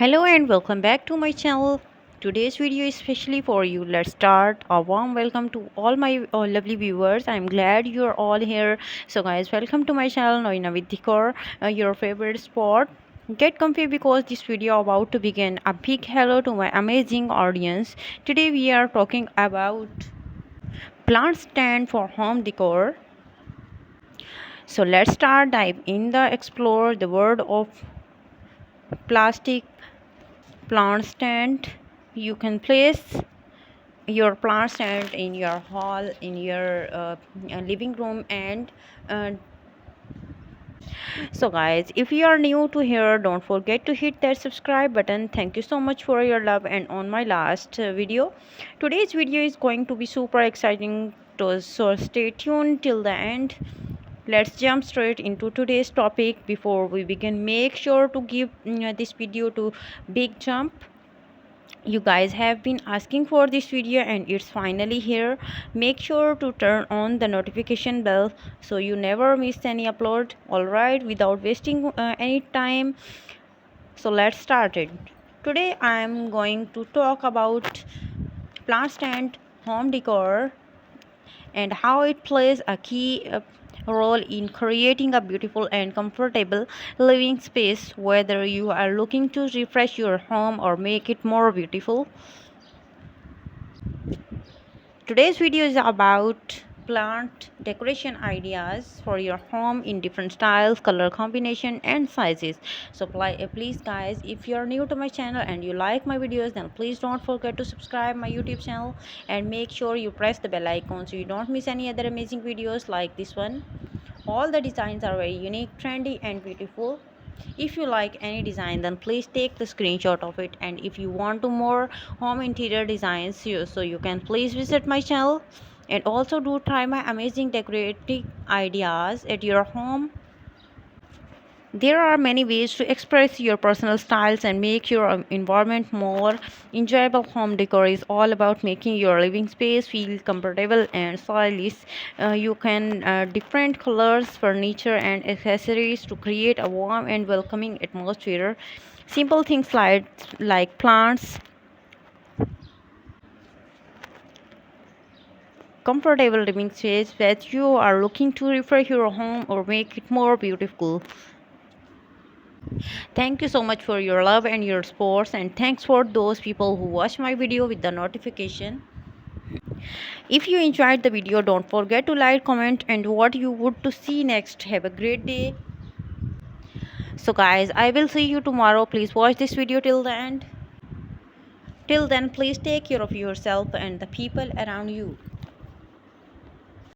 Hello and welcome back to my channel. Today's video is especially for you. Let's start. A warm welcome to all my lovely viewers. I'm glad you're all here. So guys, welcome to my channel Norina with Decor, your favorite spot. Get comfy because this video about to begin. A big hello to my amazing audience. Today we are talking about plant stand for home decor. So let's start dive in the explore the world of plastic plant stand. You can place your plant stand in your hall, in your living room, and uh, so guys, if you are new to here, don't forget to hit that subscribe button. Thank you so much for your love. And on my last video, today's video is going to be super exciting, so stay tuned till the end. Let's jump straight into today's topic. Before we begin, make sure to give this video to big jump. You guys have been asking for this video and it's finally here. Make sure to turn on the notification bell so you never miss any upload. Alright, without wasting any time, so let's start it. Today I am going to talk about plant stand home decor and how it plays a key role in creating a beautiful and comfortable living space. Whether you are looking to refresh your home or make it more beautiful, today's video is about plant decoration ideas for your home in different styles, color combination, and sizes. So please guys, if you're new to my channel and you like my videos, then please don't forget to subscribe my YouTube channel and make sure you press the bell icon so you don't miss any other amazing videos like this one. All the designs are very unique, trendy, and beautiful. If you like any design, then please take the screenshot of it. And if you want to more home interior designs, so you can please visit my channel and also do try my amazing decorating ideas at your home. There are many ways to express your personal styles and make your environment more enjoyable. Home decor is all about making your living space feel comfortable and stylish. You can different colors, furniture, and accessories to create a warm and welcoming atmosphere. Simple things like plants, comfortable living space that you are looking to refresh your home or make it more beautiful. Thank you so much for your love and your support, and thanks for those people who watch my video with the notification. If you enjoyed the video, don't forget to like, comment, and what you would to see next. Have a great day. So guys, I will see you tomorrow. Please watch this video till the end. Till then, please take care of yourself and the people around you.